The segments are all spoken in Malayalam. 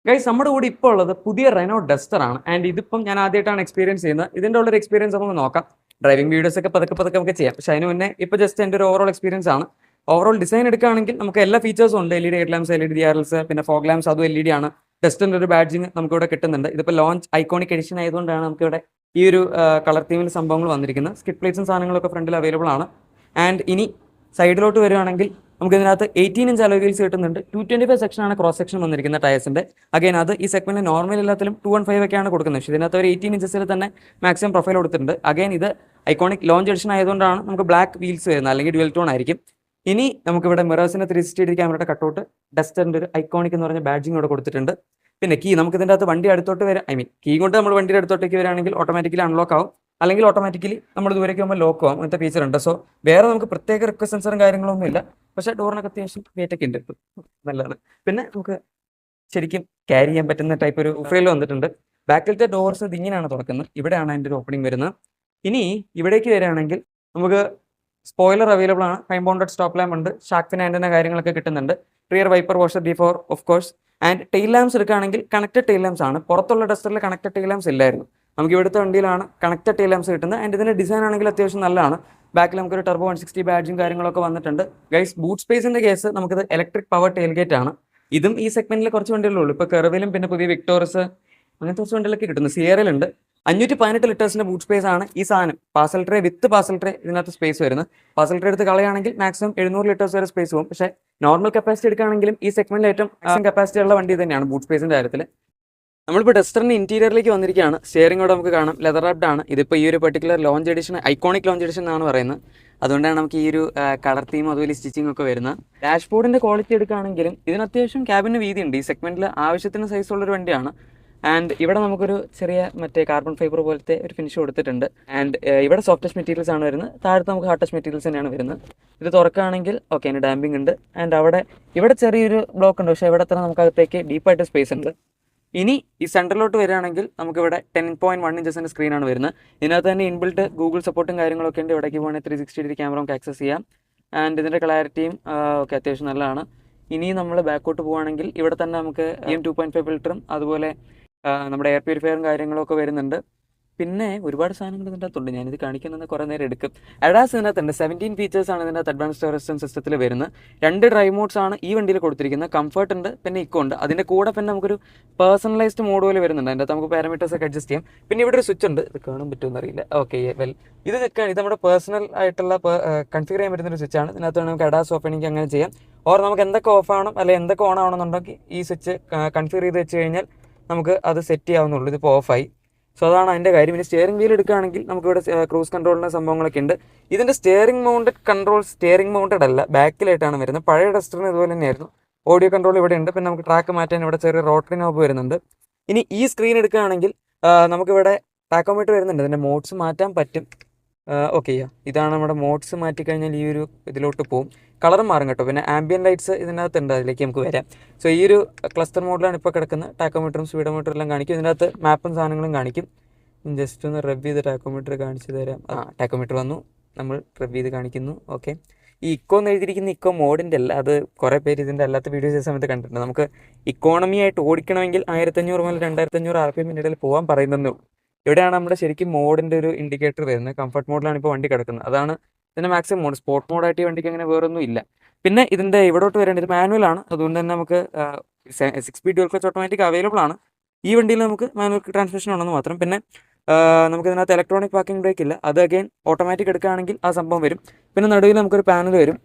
ഗൈസ് നമ്മുടെ കൂടെ ഇപ്പോൾ ഉള്ളത് പുതിയ റെനോ ഡസ്റ്റർ ആണ്. ആൻഡ് ഇതിപ്പം ഞാൻ ആദ്യമായിട്ടാണ് എക്സ്പീരിയൻസ് ചെയ്യുന്നത്. ഇതിന്റെ ഉള്ളൊരു എക്സ്പീരിയൻസ് നമുക്ക് നോക്കാം. ഡ്രൈവിംഗ് വീഡിയോസ് ഒക്കെ പതുക്കെ പതുക്കെ നമുക്ക് ചെയ്യാം. പക്ഷേ അതിന് മുന്നേ ഇപ്പോൾ ജസ്റ്റ് എൻ്റെ ഒരു ഓവറോൾ എക്സ്പീരിയൻസ് ആണ്. ഓവറോൾ ഡിസൈൻ എടുക്കുകയാണെങ്കിൽ നമുക്ക് എല്ലാ ഫീച്ചേഴ്സും ഉണ്ട്. LED head lamps, LED DRLs, പിന്നെ ഫോഗ് ലാംസ്, അതും LED ആണ്. ഡസ്റ്ററിന്റെ ഒരു ബാഡ്ജിങ് നമുക്ക് ഇവിടെ കിട്ടുന്നുണ്ട്. ഇതിപ്പോൾ ലോഞ്ച് ഐക്കോണിക് എഡിഷൻ ആയതുകൊണ്ടാണ് നമുക്ക് ഇവിടെ ഈ ഒരു കളർ തീമിൽ സംഭവങ്ങൾ വന്നിരിക്കുന്നത്. സ്കിറ്റ് പ്ലേറ്റ്സും സാധനങ്ങളൊക്കെ ഫ്രണ്ടിൽ അവൈലബിൾ ആണ്. ആൻഡ് ഇനി സൈഡിലോട്ട് വരുവാണെങ്കിൽ നമുക്ക് ഇതിനകത്ത് 18 ഇഞ്ച് അലോയ് വീൽസ് കിട്ടുന്നുണ്ട്. 225 സെക്ഷൻ ആണ് ക്രോസ് സെക്ഷൻ വന്നിരിക്കുന്ന ടയർസിന്റെ. അഗൈൻ അത് ഈ സെഗ്മെന്റ് നോർമൽ എല്ലാത്തിലും 215 ഒക്കെയാണ് കൊടുക്കുന്നത്. പക്ഷേ ഇതിനകത്ത് ഒരു 18 ഇഞ്ചസിൽ തന്നെ മാക്സിമം പ്രൊഫൈൽ കൊടുത്തിട്ടുണ്ട്. അഗൈൻ ഇത് ഐക്കോണിക് ലോഞ്ച് എഡിഷൻ ആയതുകൊണ്ടാണ് നമുക്ക് ബ്ലാക്ക് വീൽസ് വരുന്നത്, അല്ലെങ്കിൽ ഡ്യുവൽ ടോൺ ആയിരിക്കും. ഇനി നമുക്കിവിടെ മിറേഴ്സിന്റെ 360 ക്യാമറയുടെ കട്ടൗട്ട്, ഡസ്റ്ററിന്റെ ഒരു ഐക്കോണിക് എന്ന് പറഞ്ഞ ബാഡ്ജിങ് ഇവിടെ കൊടുത്തിട്ടുണ്ട്. പിന്നെ കീ നമുക്ക് ഇതിൻ്റെ അകത്ത് വണ്ടി അടുത്തോട്ട് വരാം, കീ കൊണ്ട് നമ്മൾ വണ്ടിയുടെ അടുത്തോട്ടേക്ക് വരികയാണെങ്കിൽ ഓട്ടോമാറ്റിക്കലി അൺലോക്ക് ആവും, അല്ലെങ്കിൽ ഓട്ടോമാറ്റിക്കലി നമ്മൾ ദൂരേക്ക് പോകുമ്പോൾ ലോക്ക് ആവും. അങ്ങനത്തെ ഫീച്ചർ ഉണ്ട്. സോ വേറെ നമുക്ക് പ്രത്യേക റിക്വസ്റ്റ് സെൻസറും കാര്യങ്ങളൊന്നും ഇല്ല. പക്ഷേ ഡോറിനൊക്കെ അത്യാവശ്യം വെയിറ്റ് ഒക്കെ ഉണ്ട്, നല്ലതാണ്. പിന്നെ നമുക്ക് ശരിക്കും ക്യാരി ചെയ്യാൻ പറ്റുന്ന ടൈപ്പ് ഒരു പ്രൊഫൈൽ വന്നിട്ടുണ്ട്. ബാക്കിലത്തെ ഡോർസ് ഇതിങ്ങനെയാണ് തുറക്കുന്നത്. ഇവിടെയാണ് അതിൻ്റെ ഒരു ഓപ്പണിംഗ് വരുന്നത്. ഇനി ഇവിടേക്ക് വരികയാണെങ്കിൽ നമുക്ക് സ്പോയിലർ അവൈലബിൾ ആണ്, ടൈം ബൗണ്ടഡ് സ്റ്റോപ്പ് ലാമ്പ് ഉണ്ട്, ഷാർക്ക് ഫിൻ ആൻറ്റിന കാര്യങ്ങളൊക്കെ കിട്ടുന്നുണ്ട്. Rear wiper washer D4 of course. And tail lamps എടുക്കുകയാണെങ്കിൽ കണക്റ്റഡ് ടെയിൽ ലാംസ് ആണ്. പുറത്തുള്ള ഡസ്റ്ററിൽ കണക്റ്റഡ് ടെയിൽ ലാംസ് ഇല്ലായിരുന്നു. നമുക്ക് ഇവിടുത്തെ വണ്ടിയിലാണ് കണക്റ്റഡ് ടെയിൽ ലാംസ് കിട്ടുന്നത്. ആൻഡ് ഇതിൻ്റെ ഡിസൈൻ ആണെങ്കിൽ അത്യാവശ്യം നല്ലതാണ്. ബാക്കിൽ നമുക്കൊരു ടർബോ 160 ബാഡ്ജും കാര്യങ്ങളൊക്കെ വന്നിട്ടുണ്ട്. ഗൈസ്, ബൂട്ട് സ്പേസിന്റെ കേസ് നമുക്കിത് ഇലക്ട്രിക് പവർ ടെയിൽ ഗേറ്റ് ആണ്. ഇതും ഈ സെഗ്മെന്റിൽ കുറച്ച് വണ്ടികളേ ഉള്ളൂ. ഇപ്പോൾ കെർവിലും പിന്നെ പുതിയ വിക്ടോറസ് അങ്ങനത്തെ കുറച്ച് വണ്ടികളൊക്കെ കിട്ടുന്നു. സിയറിലുണ്ട്. 518 ലിറ്റേഴ്സിന്റെ ബൂട്ട് സ്പേസ് ആണ് ഈ സാധനം. പാസൽ ട്രേ വിത്ത് പാസൽ ട്രേ ഇതിനകത്ത് സ്പേസ് വരുന്നത്. പാസൽ ട്രേ എടുത്ത് കളയുകയാണെങ്കിൽ മാക്സിമം 700 ലിറ്റേഴ്സ് വരെ സ്പേസ് പോകും. പക്ഷേ നോർമൽ കപ്പാസിറ്റി എടുക്കുകയാണെങ്കിലും ഈ സെഗ്മെന്റിൽ ഏറ്റവും കപ്പാസിറ്റി ഉള്ള വണ്ടി തന്നെയാണ് ബൂട്ട് സ്പേസിന്റെ കാര്യത്തിൽ. നമ്മളിപ്പോൾ ഡസ്റ്ററിന്റെ ഇന്റീരിയറിലേക്ക് വന്നിരിക്കുകയാണ്. സ്റ്റിയറിംഗോടെ നമുക്ക് കാണാം ലെതർ റാപ്ഡ് ആണ്. ഇതിപ്പോൾ ഈ ഒരു particular launch edition, iconic launch edition എന്നാണ് പറയുന്നത്. അതുകൊണ്ടാണ് നമുക്ക് ഈ ഒരു കളർ തീം അതുപോലെ സ്റ്റിച്ചിങ് ഒക്കെ വരുന്നത്. ഡാഷ്ബോർഡിന്റെ ക്വാളിറ്റി എടുക്കുകയാണെങ്കിലും ഇതിന് അത്യാവശ്യം ക്യാബിന് വീതിയുണ്ട്. ഈ സെഗ്മെന്റിൽ ആവശ്യത്തിന് സൈസുള്ളൊരു വണ്ടിയാണ്. ആൻഡ് ഇവിടെ നമുക്കൊരു ചെറിയ മറ്റേ കാർബൺ ഫൈബർ പോലത്തെ ഒരു ഫിനിഷ് കൊടുത്തിട്ടുണ്ട്. ആൻഡ് ഇവിടെ സോഫ്റ്റ് ടച്ച് മെറ്റീരിയൽസ് ആണ് വരുന്നത്. താഴത്ത് നമുക്ക് ഹാർഡ് ടച്ച് മെറ്റീരിയൽസ് തന്നെയാണ് വരുന്നത്. ഇത് തുറക്കുകയാണെങ്കിൽ ഓക്കെ, അതിന് ഡാമ്പിംഗ് ഉണ്ട്. ആൻഡ് ഇവിടെ ചെറിയൊരു ബ്ലോക്ക് ഉണ്ട്, പക്ഷേ ഇവിടെ തന്നെ നമുക്ക് അകത്തേക്ക് ഡീപ്പായിട്ട് സ്പേസ് ഉണ്ട്. ഇനി ഈ സെൻറ്ററിലോട്ട് വരികയാണെങ്കിൽ നമുക്കിവിടെ 10.1 ഇഞ്ചസിൻ്റെ സ്ക്രീനാണ് വരുന്നത്. ഇതിനകത്ത് തന്നെ ഇൻബിൽട്ട് ഗൂഗിൾ സപ്പോർട്ടും കാര്യങ്ങളൊക്കെ ഉണ്ട്. ഇവിടേക്ക് പോകണമെങ്കിൽ 360 ക്യാമറ നമുക്ക് ആക്സസ് ചെയ്യാം. ആൻഡ് ഇതിൻ്റെ ക്ലാരിറ്റിയും ഒക്കെ അത്യാവശ്യം നല്ലതാണ്. ഇനി നമ്മൾ ബാക്കോട്ട് പോവുകയാണെങ്കിൽ ഇവിടെ തന്നെ നമുക്ക് EM 2.5 ഫിൽറ്ററും അതുപോലെ നമ്മുടെ എയർ പ്യൂരിഫയറും കാര്യങ്ങളൊക്കെ വരുന്നുണ്ട്. പിന്നെ ഒരുപാട് സാധനങ്ങൾ ഇതിൻ്റെ അകത്തുണ്ട്. ഞാനിത് കാണിക്കുന്നത് കുറേ നേരം എടുക്കും. അഡാസ് ഇതിനകത്തുണ്ട്. 17 ഫീച്ചേഴ്സാണ് ഇതിൻ്റെ അകത്ത് അഡ്വാൻസ്ഡ് റെസിസ്റ്റൻസ് സിസ്റ്റത്തിൽ വരുന്നത്. 2 ഡ്രൈവ് മോഡ്സ് ആണ് ഈ വണ്ടിയിൽ കൊടുത്തിരിക്കുന്നത്. കംഫർട്ട് ഉണ്ട്, പിന്നെ ഇക്കോ ഉണ്ട്. അതിൻ്റെ കൂടെ പിന്നെ നമുക്കൊരു പേഴ്സണലൈസ്ഡ് മോഡ് പോലെ വരുന്നുണ്ട്. അതിൻ്റെ അകത്ത് നമുക്ക് പാരാമീറ്റേഴ്സ് ഒക്കെ അഡ്ജസ്റ്റ് ചെയ്യാം. പിന്നെ ഇവിടെ ഒരു സ്വിച്ച് ഉണ്ട്, ഇത് കാണാൻ പറ്റുമെന്ന് അറിയില്ല. ഓക്കെ, വെൽ ഇത് നമ്മുടെ പേഴ്സണൽ ആയിട്ടുള്ള കൺഫിഗർ ചെയ്യാൻ പറ്റുന്ന ഒരു സ്വിച്ചാണ്. ഇതിനകത്ത് നമുക്ക് അഡാസ് ഓഫ് ആണെങ്കിൽ അങ്ങനെ ചെയ്യാം. ഓർ നമുക്ക് എന്തൊക്കെ ഓഫ് ആവണം അല്ലെങ്കിൽ എന്തൊക്കെ ഓൺ ആവണമെന്നുണ്ടെങ്കിൽ ഈ സ്വിച്ച് കൺഫിഗർ ചെയ്ത് വെച്ച് കഴിഞ്ഞാൽ നമുക്ക് അത് സെറ്റ് ചെയ്യാവുന്നുള്ളൂ. ഇതിപ്പോൾ ഓഫായി. സോ അതാണ് അതിൻ്റെ കാര്യം. ഇനി സ്റ്റിയറിംഗ് വീൽ എടുക്കുകയാണെങ്കിൽ നമുക്കിവിടെ ക്രൂസ് കൺട്രോളിൻ്റെ സംഭവങ്ങളൊക്കെ ഉണ്ട്. ഇതിൻ്റെ സ്റ്റിയറിംഗ് മൗണ്ടഡ് അല്ല, ബാക്കിലായിട്ടാണ് വരുന്നത്. പഴയ ഡസ്റ്ററിന് ഇതുപോലെ തന്നെയായിരുന്നു. ഓഡിയോ കൺട്രോൾ ഇവിടെ ഉണ്ട്. പിന്നെ നമുക്ക് ട്രാക്ക് മാറ്റാൻ ഇവിടെ ചെറിയ റോട്ടറി നോബ് വരുന്നുണ്ട്. ഇനി ഈ സ്ക്രീൻ എടുക്കുകയാണെങ്കിൽ നമുക്കിവിടെ ടാക്കോമീറ്റർ വരുന്നുണ്ട്. ഇതിൻ്റെ മോഡ്സ് മാറ്റാൻ പറ്റും. ഓക്കെ, ഇതാണ് നമ്മുടെ മോഡ്സ് മാറ്റിക്കഴിഞ്ഞാൽ ഈ ഒരു ഇതിലോട്ട് പോകും. കളറും മാറും കേട്ടോ. പിന്നെ ആംബിയൻ ലൈറ്റ്സ് ഇതിനകത്തുണ്ട്, അതിലേക്ക് നമുക്ക് വരാം. സോ ഈ ഒരു ക്ലസ്റ്റർ മോഡിലാണ് ഇപ്പോൾ കിടക്കുന്നത്. ടാക്കോമീറ്ററും സ്പീഡോമീറ്ററും എല്ലാം കാണിക്കും. ഇതിനകത്ത് മാപ്പും സാധനങ്ങളും കാണിക്കും. ജസ്റ്റ് ഒന്ന് റെവ് ചെയ്ത് ടാക്കോമീറ്റർ കാണിച്ചു തരാം. ടാക്കോമീറ്റർ വന്നു, നമ്മൾ റെവ് ചെയ്ത് കാണിക്കുന്നു. ഓക്കെ, ഈ ഇക്കോ എന്ന് എഴുതിയിരിക്കുന്ന ഇക്കോ മോഡിൻ്റെ അല്ല, അത് കുറേ പേര് ഇതിൻ്റെ അല്ലാത്ത വീഡിയോസ് സമയത്ത് കണ്ടിട്ടുണ്ട്. നമുക്ക് ഇക്കോണമി ആയിട്ട് ഓടിക്കണമെങ്കിൽ 1500 മുതൽ 2500 RPM ഇടയിൽ പോകാൻ പറയുന്നതേ ഉള്ളൂ. ഇവിടെയാണ് നമ്മുടെ ശരിക്കും മോഡിൻ്റെ ഒരു ഇൻഡിക്കേറ്റർ വരുന്നത്. കംഫർട്ട് മോഡിലാണ് ഇപ്പോൾ വണ്ടി കിടക്കുന്നത്. അതാണ് ഇതിൻ്റെ മാക്സിമം മോഡ്. സ്പോർട്ട് മോഡായിട്ട് ഈ വണ്ടിക്ക് അങ്ങനെ വേറൊന്നും ഇല്ല. പിന്നെ ഇതിൻ്റെ ഇവിടോട്ട് വരേണ്ടത് മാനുവൽ ആണ്. അതുകൊണ്ട് തന്നെ നമുക്ക് 6 speed dual clutch automatic available ആണ്. ഈ വണ്ടിയിൽ നമുക്ക് മാനുവൽ ട്രാൻസ്മിഷൻ ഉണ്ടെന്ന് മാത്രം. പിന്നെ നമുക്ക് ഇതിനകത്ത് ഇലക്ട്രോണിക് പാർക്കിംഗ് ബ്രേക്ക് ഇല്ല. അത് അഗൈൻ ഓട്ടോമാറ്റിക് എടുക്കുകയാണെങ്കിൽ ആ സംഭവം വരും. പിന്നെ നടുവിൽ നമുക്കൊരു പാനൽ വരും.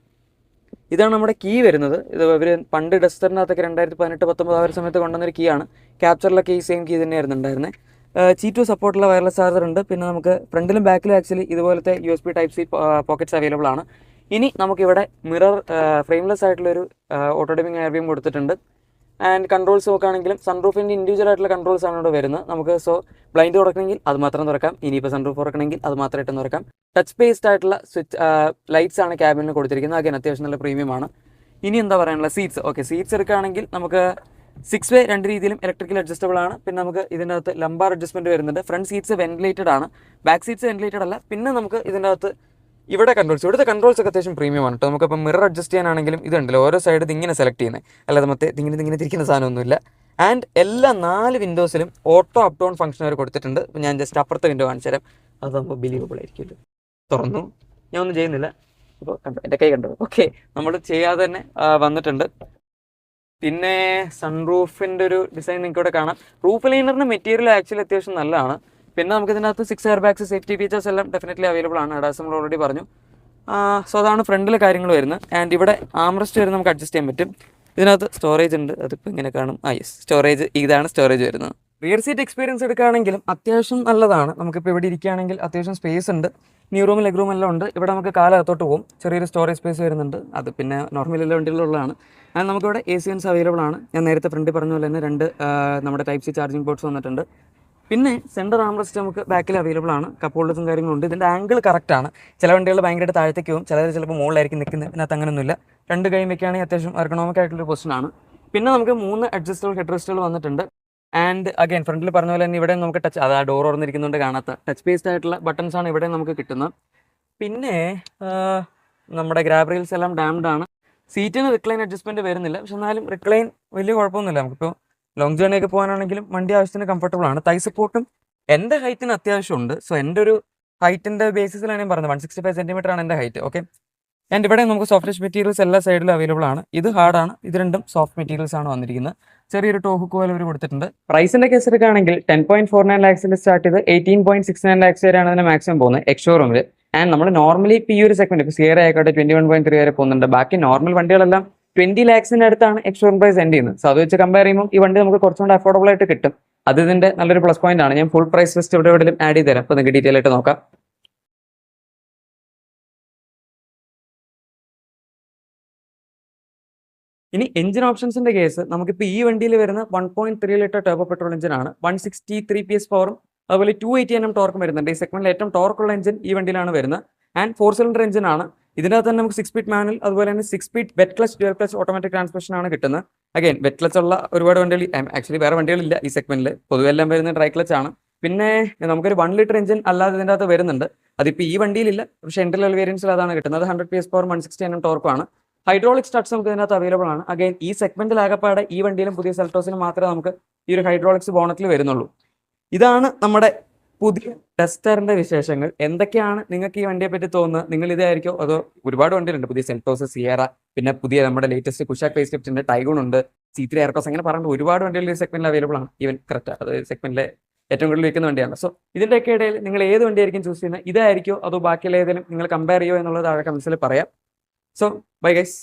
ഇതാണ് നമ്മുടെ കീ വരുന്നത്. ഇത് ഇവർ പണ്ട് ഡസ്റ്ററിനകത്തൊക്കെ 2018-19 ആ ഒരു സമയത്ത് കൊണ്ടുവന്നൊരു കീ ആണ്. ക്യാപ്ചറിലൊക്കെ ഈ സെയിം കീ തന്നെയായിരുന്നു ഉണ്ടായിരുന്നത്. C2 സപ്പോർട്ടുള്ള വയർലെസ് ചാർജർ ഉണ്ട്. പിന്നെ നമുക്ക് ഫ്രണ്ടിലും ബാക്കിലും ആക്ച്വലി ഇതുപോലത്തെ USB Type-C പോക്കറ്റ്സ് അവൈലബിൾ ആണ്. ഇനി നമുക്കിവിടെ മിറർ ഫ്രെയിംലെസ് ആയിട്ടുള്ളൊരു ഓട്ടോ ഡിമിംഗ് എയർ ബീം കൊടുത്തിട്ടുണ്ട്. ആൻഡ് കൺട്രോൾസ് നോക്കുകയാണെങ്കിലും സൺറൂഫിൻ്റെ ഇൻഡിവിജ്വൽ ആയിട്ടുള്ള കൺട്രോൾസ് ആണ് ഇവിടെ വരുന്നത്. നമുക്ക് ബ്ലൈൻഡ് തുറക്കണമെങ്കിൽ അത് മാത്രം തുറക്കാം. ഇനിയിപ്പോൾ സൺറൂഫ് തുറക്കണമെങ്കിൽ അത് മാത്രമായിട്ട് തുറക്കാം. ടച്ച് ബേസ്ഡ് ആയിട്ടുള്ള സ്വിച്ച് ലൈറ്റ്സ് ആണ് ക്യാബിനിൽ കൊടുത്തിരിക്കുന്നത്. അഗൈൻ അത്യാവശ്യം നല്ല പ്രീമിയം ആണ്. ഇനി എന്താ പറയാനുള്ള സീറ്റ്സ്. ഓക്കെ, സീറ്റ്സ് എടുക്കുകയാണെങ്കിൽ നമുക്ക് 6 വേ 2 രീതിയിലും ഇലക്ട്രിക്കൽ അഡ്ജസ്റ്റബിൾ ആണ്. പിന്നെ നമുക്ക് ഇതിൻ്റെ അകത്ത് ലംബാർ അഡ്ജസ്റ്റ്മെൻറ്റ് വരുന്നുണ്ട്. ഫ്രണ്ട് സീറ്റ്സ് വെന്റിലേറ്റഡ് ആണ്, ബാക്ക് സീറ്റ്സ് വെന്റിലേറ്റഡ് അല്ല. പിന്നെ നമുക്ക് ഇതിൻ്റെ അകത്ത് ഇവിടുത്തെ കൺട്രോൾസ് ഒക്കെ അത്യാവശ്യം പ്രീമിയം ആണ് കേട്ടോ. നമുക്കിപ്പോൾ മിറർ അഡ്ജസ്റ്റ് ചെയ്യാനാണെങ്കിലും ഇതുണ്ടല്ലോ, ഓരോ സൈഡ് ഇതിങ്ങനെ സെലക്ട് ചെയ്യുന്നത്, അല്ലാതെ മറ്റേ ഇങ്ങനെ തിരിക്കുന്ന സാധനമൊന്നുമില്ല. ആൻഡ് എല്ലാ 4 വിൻഡോസിലും ഓട്ടോ അപ് ഡൗൺ ഫംഗ്ഷൻ അവർ കൊടുത്തിട്ടുണ്ട്. അപ്പോൾ ഞാൻ ജസ്റ്റ് അപ്പുറത്തെ വിൻഡോ കാണിച്ചു തരാം. അതാകുമ്പോൾ ബിലീവബിൾ ആയിരിക്കും. തുറന്നു, ഞാൻ ഒന്നും ചെയ്യുന്നില്ല. അപ്പോൾ കണ്ടോ, എൻ്റെ കൈ കണ്ടോ? ഓക്കെ, നമ്മൾ ചെയ്യാതെ തന്നെ വന്നിട്ടുണ്ട്. പിന്നെ സൺറൂഫിൻ്റെ ഒരു ഡിസൈൻ നിങ്ങൾക്ക് ഇവിടെ കാണാം. റൂഫ് ലൈനറിൻ്റെ മെറ്റീരിയൽ ആക്ച്വലി അത്യാവശ്യം നല്ലതാണ്. പിന്നെ നമുക്ക് ഇതിനകത്ത് 6 എയർ ബാഗ്സ്, സേഫ്റ്റി ഫീച്ചേഴ്സ് എല്ലാം ഡെഫിനറ്റ്ലി അവൈലബിൾ ആണ്. അഡാസ് നമ്മൾ ഓൾറെഡി പറഞ്ഞു. സോ അതാണ് ഫ്രണ്ടിലെ കാര്യങ്ങൾ വരുന്നത്. ആൻഡ് ഇവിടെ ആംറസ്റ്റ് വരുന്നത് നമുക്ക് അഡ്ജസ്റ്റ് ചെയ്യാൻ പറ്റും. ഇതിനകത്ത് സ്റ്റോറേജ് ഉണ്ട്, അതിപ്പോൾ ഇങ്ങനെ കാണും. യെസ്, സ്റ്റോറേജ്, ഇതാണ് സ്റ്റോറേജ് വരുന്നത്. റിയർ സീറ്റ് എക്സ്പീരിയൻസ് എടുക്കുകയാണെങ്കിലും അത്യാവശ്യം നല്ലതാണ്. നമുക്കിപ്പോൾ ഇവിടെ ഇരിക്കുകയാണെങ്കിൽ അത്യാവശ്യം സ്പേസ് ഉണ്ട്. ന്യൂ റൂം, ലെഗ് റൂം എല്ലാം ഉണ്ട്. ഇവിടെ നമുക്ക് കാലകത്തോട്ട് പോകും. ചെറിയൊരു സ്റ്റോറേജ് സ്പേസ് വരുന്നുണ്ട്. അത് പിന്നെ നോർമൽ എല്ലാ വണ്ടികളിലുള്ളതാണ്. ആൻഡ് നമുക്കിവിടെ AC വെൻസ് അവൈലബിൾ ആണ്. ഞാൻ നേരത്തെ ഫ്രണ്ടിൽ പറഞ്ഞ പോലെ തന്നെ 2 നമ്മുടെ ടൈപ്പ് C ചാർജിങ് പോർട്ട്സ് വന്നിട്ടുണ്ട്. പിന്നെ സെൻറ്റർ ആംറസ്റ്റ് നമുക്ക് ബാക്കിൽ അവൈലബിൾ ആണ്. കപ്പ് ഹോൾഡേഴ്സും കാര്യങ്ങളുണ്ട്. ഇതിൻ്റെ ആംഗിൾ കറക്റ്റാണ്. ചില വണ്ടികൾ ഭയങ്കരമായിട്ട് താഴത്തേക്ക് പോകും, ചിലർ ചിലപ്പോൾ മുകളിലായിരിക്കും നിൽക്കുന്നത്. ഇതിനകത്ത് അങ്ങനെയൊന്നുമില്ല. 2 കൈയും വെക്കുകയാണെങ്കിൽ അത്യാവശ്യം എർഗണോമിക് ആയിട്ടുള്ളൊരു പൊസിഷനാണ്. പിന്നെ നമുക്ക് 3 അഡ്ജസ്റ്റബിൾ ഹെഡ് റെസ്റ്റുകൾ വന്നിട്ടുണ്ട്. ആൻഡ് അഗൈൻ ഫ്രണ്ടിൽ പറഞ്ഞ പോലെ തന്നെ ഇവിടെ നമുക്ക് ടച്ച്, അത് ആ ഡോർ തുറന്നിരിക്കുന്നുണ്ട് കാണാത്ത ടച്ച് ബേസ്ഡ് ആയിട്ടുള്ള ബട്ടൺസ് ആണ് ഇവിടെ നമുക്ക് കിട്ടുന്നത്. പിന്നെ നമ്മുടെ ഗ്രാബ് റെയിൽസ് എല്ലാം ഡാംഡ് ആണ്. സീറ്റിന് റിക്ലൈൻ അഡ്ജസ്റ്റ്മെൻറ്റ് വരുന്നില്ല, പക്ഷെ എന്നാലും റിക്ലൈൻ വലിയ കുഴപ്പമൊന്നുമില്ല. നമുക്കിപ്പോൾ ലോങ് ജേർണി ഒക്കെ പോകാനാണെങ്കിലും വണ്ടി ആവശ്യത്തിന് കംഫർട്ടബിൾ ആണ്. തൈ സപ്പോർട്ടും എൻ്റെ ഹൈറ്റിന് അത്യാവശ്യമുണ്ട്. സോ എൻ്റെ ഒരു ഹൈറ്റിൻ്റെ ബേസിസിലാണ് ഞാൻ പറഞ്ഞത്. 165 സെൻറ്റിമീറ്റർ ആണ് എൻ്റെ ഹൈറ്റ്. ഓക്കെ, ആൻഡ് ഇവിടെ നമുക്ക് സോഫ്റ്റ് ടച്ച് മെറ്റീരിയൽസ് എല്ലാ സൈഡിലും അവൈലബിൾ ആണ്. ഇത് ഹാർഡാണ്, ഇത് രണ്ടും സോഫ്റ്റ് മെറ്റീരിയൽസ് ആണ് വന്നിരിക്കുന്നത്. ചെറിയൊരു ടോ ഹുക്ക് പോലെ അവർ കൊടുത്തിട്ടുണ്ട്. പ്രൈസിന്റെ കേസ് എടുക്കുകയാണെങ്കിൽ 10.49 ലാക്സിൽ സ്റ്റാർട്ട് ചെയ്ത് 18.69 ലാക്സ് വരെയാണ് അതിന് മാക്സിമം പോകുന്നത് എക്സ്ഷോറൂമിൽ. ആൻഡ് നമ്മൾ നോർമലി ഇപ്പോൾ ഈ ഒരു സെഗ്മെന്റ് ഇപ്പോൾ സിയറ ആയിക്കോട്ടെ 21.3 വരെ പോകുന്നുണ്ട്. ബാക്കി നോർമൽ വണ്ടികളെല്ലാം 20 ലാക്സിന്റെ അടുത്താണ് എക്സ്ഷോറൂം പ്രൈസ് എൻഡ് ചെയ്യുന്നത്. സോ അത് വെച്ച് കമ്പയർ ചെയ്യുമ്പോൾ ഈ വണ്ടി നമുക്ക് കുറച്ചുകൂടെ അഫോർഡബിൾ ആയിട്ട് കിട്ടും. അത് ഇതിന്റെ നല്ലൊരു പ്ലസ് പോയിന്റ് ആണ്. ഞാൻ ഫുൾ പ്രൈസ് ലിസ്റ്റ് ഇവിടെ എവിടെയും ആഡ് ചെയ്ത് തരാം. അപ്പോൾ നിങ്ങൾക്ക് ഡീറ്റെയിൽ ആയിട്ട് നോക്കാം. ഇനി എഞ്ചിൻ ഓപ്ഷൻസിന്റെ കേസ് നമുക്കിപ്പോൾ ഈ വണ്ടിയിൽ വരുന്ന 1.3 ലിറ്റർ ടർബോ പെട്രോൾ എഞ്ചിനാണ്. 163 PS പവറും അതുപോലെ 280 Nm ടോർക്കും വരുന്നുണ്ട്. ഈ സെഗ്മെന്റിൽ ഏറ്റവും ടോർക്കുള്ള എഞ്ചിൻ ഈ വണ്ടിയിലാണ് വരുന്നത്. ആൻഡ് 4 സിലിണ്ടർ എഞ്ചിനാണ്. ഇതിനകത്ത് തന്നെ നമുക്ക് 6 സ്പീഡ് മാനുവൽ അതുപോലെ തന്നെ 6 speed wet clutch, dual clutch automatic transmission ആണ് കിട്ടുന്നത്. അഗൈൻ വെറ്റ് ക്ലച്ച് ഉള്ള ഒരുപാട് വണ്ടികൾ, ആക്ച്വലി വേറെ വണ്ടികളില്ല ഈ സെഗ്മെന്റിൽ. പൊതുവെ എല്ലാം വരുന്നത് ഡ്രൈ ക്ലച്ച് ആണ്. പിന്നെ നമുക്കൊരു 1 ലിറ്റർ എഞ്ചിൻ അല്ലാതെ ഇതിൻ്റെ അകത്ത് വരുന്നുണ്ട്. അതിപ്പോൾ ഈ വണ്ടിയിലില്ല, പക്ഷേ എൻട്രി ലെവൽ വേരിയൻസിൽ അതാണ് കിട്ടുന്നത്. 100 PS പവർ 160 Nm ടോർക്കുമാണ്. ഹൈഡ്രോളിക് സ്റ്റാർട്ട്സ് നമുക്ക് ഇതിനകത്ത് അവൈലബിൾ ആണ്. അഗൈൻ ഈ സെഗ്മെന്റിൽ ആകപ്പാടെ ഈ വണ്ടിയിലും പുതിയ സെൽറ്റോസിലും മാത്രമേ നമുക്ക് ഈ ഒരു ഹൈഡ്രോളിക്സ് ബോണറ്റിൽ വരുന്നുള്ളൂ. ഇതാണ് നമ്മുടെ പുതിയ ഡസ്റ്ററിന്റെ വിശേഷങ്ങൾ. എന്തൊക്കെയാണ് നിങ്ങൾക്ക് ഈ വണ്ടിയെ പറ്റി തോന്നുന്നത്? നിങ്ങൾ ഇതായിരിക്കും അതോ ഒരുപാട് വണ്ടികളുണ്ട്, പുതിയ സെൽറ്റോസ്, സിയറ, പിന്നെ പുതിയ നമ്മുടെ ലേറ്റസ്റ്റ് കുഷാക് ഫേസ് ലിഫ്റ്റ് ഉണ്ട്, ടൈഗൂൺ ഉണ്ട്, C3 എയർക്രോസ്, അങ്ങനെ പറഞ്ഞിട്ട് ഒരുപാട് വണ്ടികൾ ഈ സെഗ്മെന്റിൽ അവൈലബിൾ ആണ്. ഈവൻ കറക്റ്റ് അത് സെഗ്മെന്റിലെ ഏറ്റവും കൂടുതൽ വിൽക്കുന്ന വണ്ടിയാണ്. സോ ഇതിൻ്റെയൊക്കെ ഇടയിൽ നിങ്ങൾ ഏത് വണ്ടിയായിരിക്കും ചൂസ് ചെയ്യുന്നത്? ഇതായിരിക്കോ അതോ ബാക്കിയുള്ള ഏതെങ്കിലും നിങ്ങൾ കമ്പയർ ചെയ്യുമോ എന്നുള്ളത് താഴെ കമന്റ്സിൽ പറയാം. So bye guys.